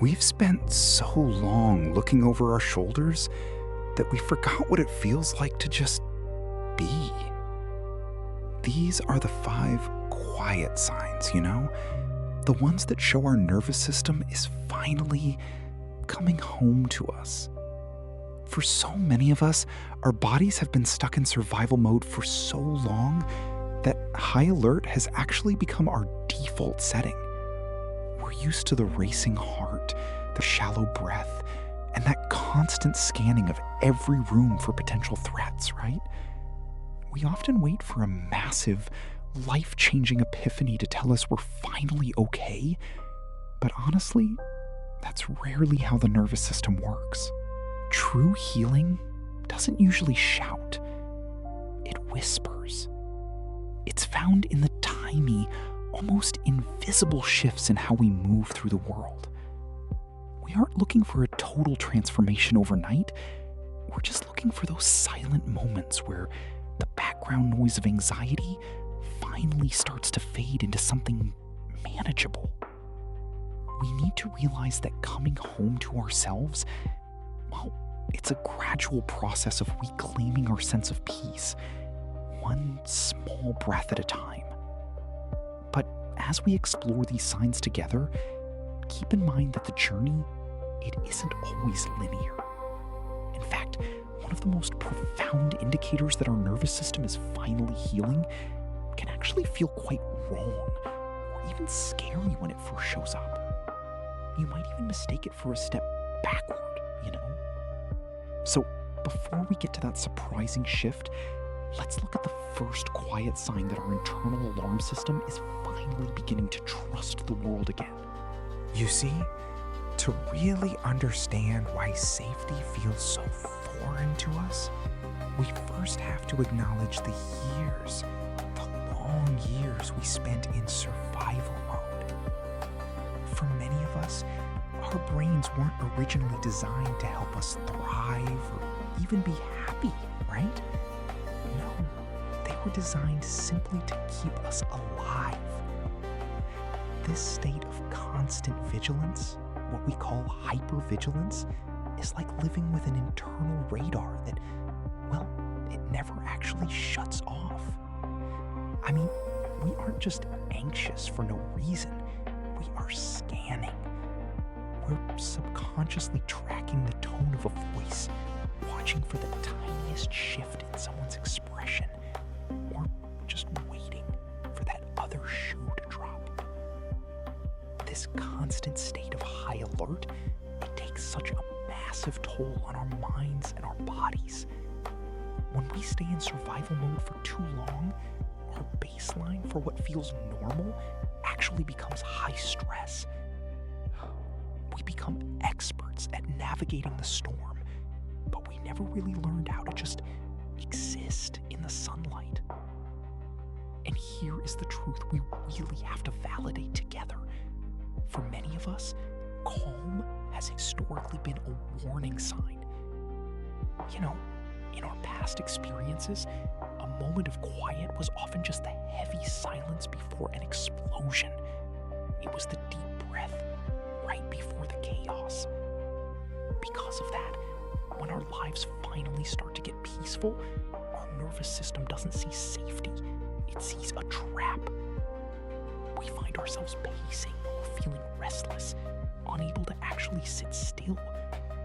We've spent so long looking over our shoulders that we forgot what it feels like to just be. These are the 5 quiet signs, the ones that show our nervous system is finally coming home to us. For so many of us, our bodies have been stuck in survival mode for so long that high alert has actually become our default setting. We're used to the racing heart, the shallow breath, and that constant scanning of every room for potential threats, right? We often wait for a massive, life-changing epiphany to tell us we're finally okay, but honestly, that's rarely how the nervous system works. True healing doesn't usually shout. It whispers. It's found in the tiny, almost invisible shifts in how we move through the world. We aren't looking for a total transformation overnight. We're just looking for those silent moments where the background noise of anxiety finally starts to fade into something manageable. We need to realize that coming home to ourselves, well, it's a gradual process of reclaiming our sense of peace, one small breath at a time. But as we explore these signs together, keep in mind that the journey, it isn't always linear. In fact, one of the most profound indicators that our nervous system is finally healing can actually feel quite wrong or even scary when it first shows up. You might even mistake it for a step backward, So before we get to that surprising shift, let's look at the first quiet sign that our internal alarm system is finally beginning to trust the world again. You see, to really understand why safety feels so foreign to us, we first have to acknowledge the long years we spent in survival mode. For many of us, our brains weren't originally designed to help us thrive or even be happy, right? No, they were designed simply to keep us alive. This state of constant vigilance, what we call hyper-vigilance, is like living with an internal radar that, well, it never actually shuts off. I mean, we aren't just anxious for no reason. We are scanning. We're subconsciously tracking the tone of a voice, watching for the tiniest shift in someone's expression, or just waiting for that other shoe to drop. This constant state of high alert, it takes such a massive toll on our minds and our bodies. When we stay in survival mode for too long, our baseline for what feels normal actually becomes high stress. We become experts at navigating the storm, but we never really learned how to just exist in the sunlight. And here is the truth we really have to validate together. For many of us, calm has historically been a warning sign. In our past experiences, a moment of quiet was often just the heavy silence before an explosion. It was the deep breath right before the chaos. Because of that, when our lives finally start to get peaceful, our nervous system doesn't see safety, it sees a trap. We find ourselves pacing or feeling restless, unable to actually sit still,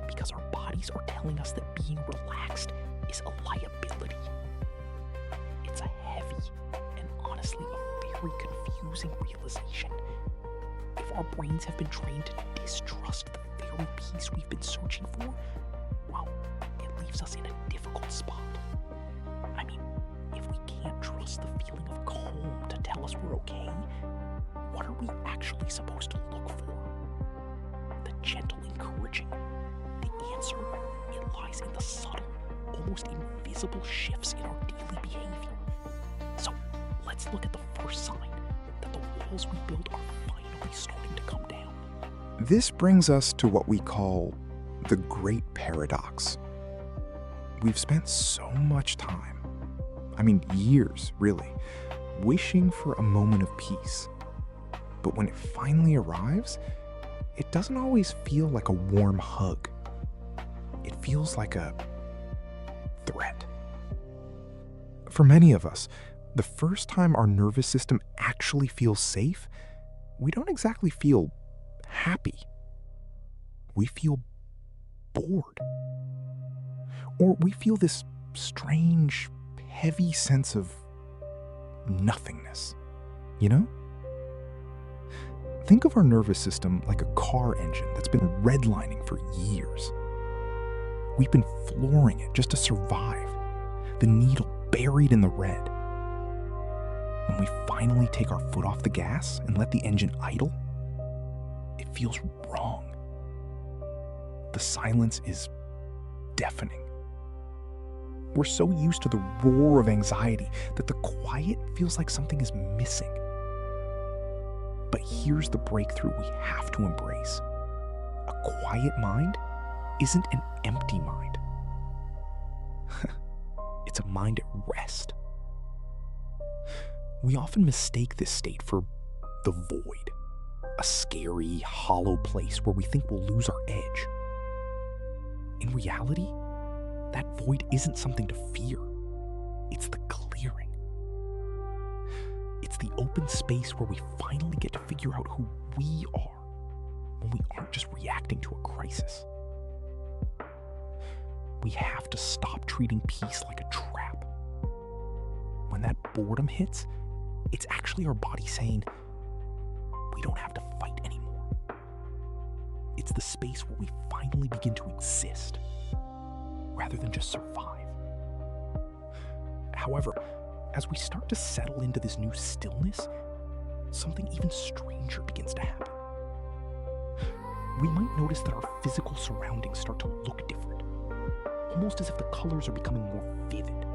because our bodies are telling us that being relaxed is a liability. It's a heavy and honestly a very confusing realization. If our brains have been trained to distrust the very peace we've been searching for, well, it leaves us in a difficult spot. I mean, if we can't trust the feeling of calm to tell us we're okay, what are we actually supposed to look for? The gentle encouraging. The answer, it lies in the subtle, almost invisible shifts in our daily behavior. So let's look at the first sign that the walls we built are finally starting to come down. This brings us to what we call the Great Paradox. We've spent so much time, years really, wishing for a moment of peace. But when it finally arrives, it doesn't always feel like a warm hug. It feels like a threat. For many of us, the first time our nervous system actually feels safe, we don't exactly feel happy. We feel bored. Or we feel this strange, heavy sense of nothingness, you know? Think of our nervous system like a car engine that's been redlining for years. We've been flooring it just to survive, the needle buried in the red. When we finally take our foot off the gas and let the engine idle, it feels wrong. The silence is deafening. We're so used to the roar of anxiety that the quiet feels like something is missing. But here's the breakthrough we have to embrace. A quiet mind isn't an empty mind. It's a mind at rest. We often mistake this state for the void, a scary, hollow place where we think we'll lose our edge. In reality, that void isn't something to fear. It's the clearing. It's the open space where we finally get to figure out who we are when we aren't just reacting to a crisis. We have to stop treating peace like a trap. When that boredom hits, it's actually our body saying, we don't have to fight anymore. It's the space where we finally begin to exist, rather than just survive. However, as we start to settle into this new stillness, something even stranger begins to happen. We might notice that our physical surroundings start to look different, almost as if the colors are becoming more vivid.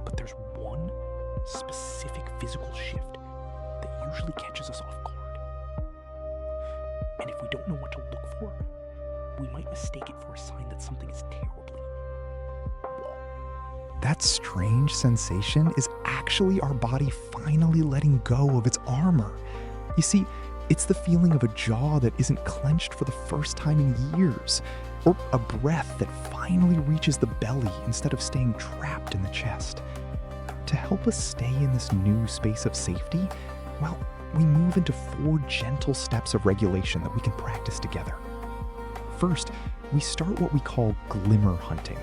But there's one specific physical shift that usually catches us off guard. And if we don't know what to look for, we might mistake it for a sign that something is terribly wrong. That strange sensation is actually our body finally letting go of its armor. You see, it's the feeling of a jaw that isn't clenched for the first time in years, or a breath that finally reaches the belly instead of staying trapped in the chest. To help us stay in this new space of safety, well, we move into 4 gentle steps of regulation that we can practice together. First, we start what we call glimmer hunting.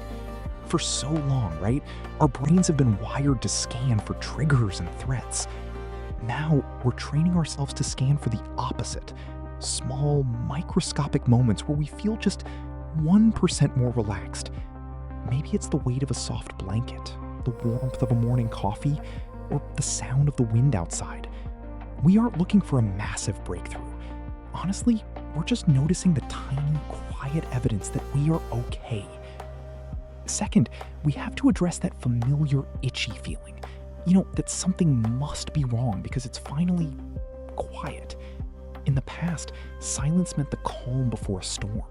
For so long, right, our brains have been wired to scan for triggers and threats. Now, we're training ourselves to scan for the opposite, small, microscopic moments where we feel just 1% more relaxed. Maybe it's the weight of a soft blanket, the warmth of a morning coffee, or the sound of the wind outside. We aren't looking for a massive breakthrough. Honestly, we're just noticing the tiny, quiet evidence that we are okay. Second, we have to address that familiar itchy feeling. That something must be wrong because it's finally quiet. In the past, silence meant the calm before a storm.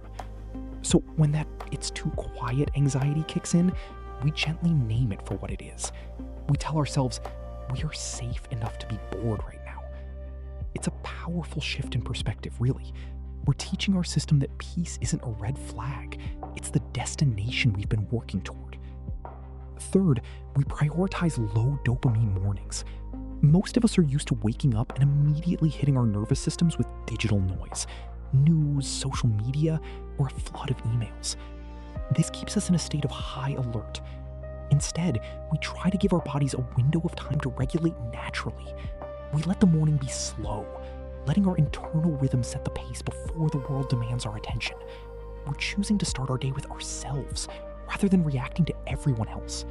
So when that "it's too quiet" anxiety kicks in, we gently name it for what it is. We tell ourselves, we are safe enough to be bored right now. It's a powerful shift in perspective, really. We're teaching our system that peace isn't a red flag. It's the destination we've been working toward. Third, we prioritize low dopamine mornings. Most of us are used to waking up and immediately hitting our nervous systems with digital noise, news, social media, or a flood of emails. This keeps us in a state of high alert. Instead, we try to give our bodies a window of time to regulate naturally. We let the morning be slow, letting our internal rhythm set the pace before the world demands our attention. We're choosing to start our day with ourselves, rather than reacting to everyone else.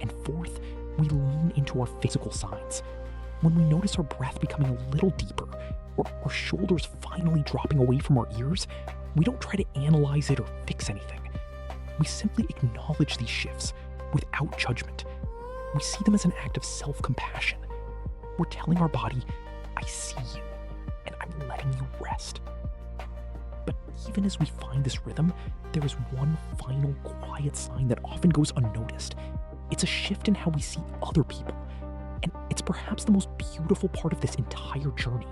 And fourth, we lean into our physical signs. When we notice our breath becoming a little deeper, or our shoulders finally dropping away from our ears, we don't try to analyze it or fix anything. We simply acknowledge these shifts without judgment. We see them as an act of self-compassion. We're telling our body, I see you, and I'm letting you rest. But even as we find this rhythm, there is one final quiet sign that often goes unnoticed. It's a shift in how we see other people. And it's perhaps the most beautiful part of this entire journey.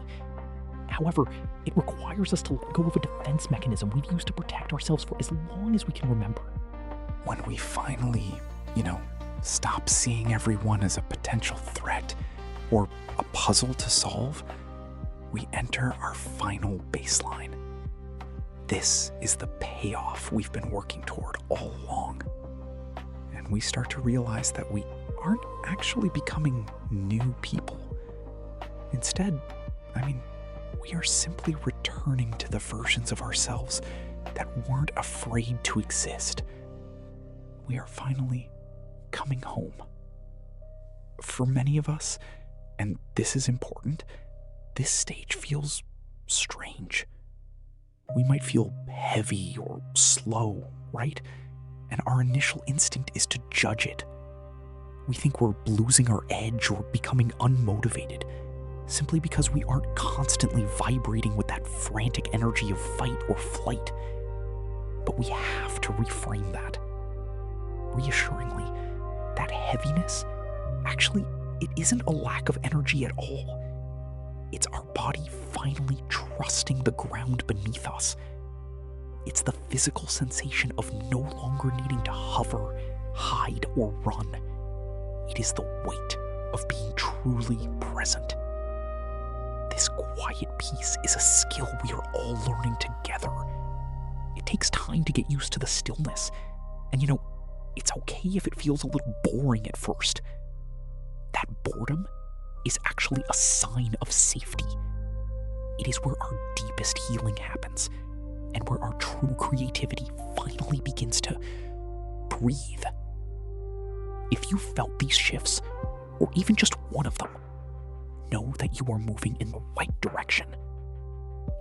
However, it requires us to let go of a defense mechanism we've used to protect ourselves for as long as we can remember. When we finally, stop seeing everyone as a potential threat or a puzzle to solve, we enter our final baseline. This is the payoff we've been working toward all along. And we start to realize that we aren't actually becoming new people. Instead, we are simply returning to the versions of ourselves that weren't afraid to exist. We are finally coming home. For many of us, and this is important, this stage feels strange. We might feel heavy or slow, right? And our initial instinct is to judge it. We think we're losing our edge or becoming unmotivated, simply because we aren't constantly vibrating with that frantic energy of fight or flight. But we have to reframe that. Reassuringly, that heaviness, actually, it isn't a lack of energy at all. It's our body finally trusting the ground beneath us. It's the physical sensation of no longer needing to hover, hide, or run. It is the weight of being truly present. This quiet peace is a skill we are all learning together. It takes time to get used to the stillness. And it's okay if it feels a little boring at first. That boredom is actually a sign of safety. It is where our deepest healing happens, and where our true creativity finally begins to breathe. If you felt these shifts, or even just one of them, know that you are moving in the right direction.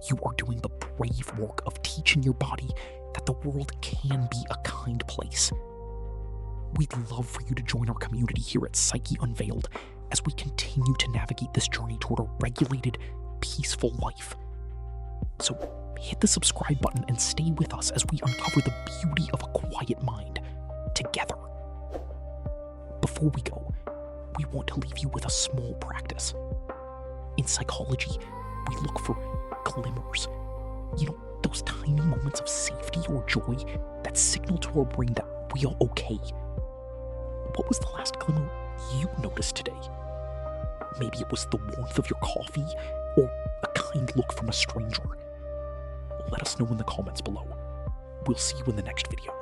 You are doing the brave work of teaching your body that the world can be a kind place. We'd love for you to join our community here at Psyche Unveiled as we continue to navigate this journey toward a regulated, peaceful life. So hit the subscribe button and stay with us as we uncover the beauty of a quiet mind together. Before we go, we want to leave you with a small practice. In psychology, we look for glimmers. Those tiny moments of safety or joy that signal to our brain that we are okay. What was the last glimmer you noticed today? Maybe it was the warmth of your coffee or a kind look from a stranger. Let us know in the comments below. We'll see you in the next video.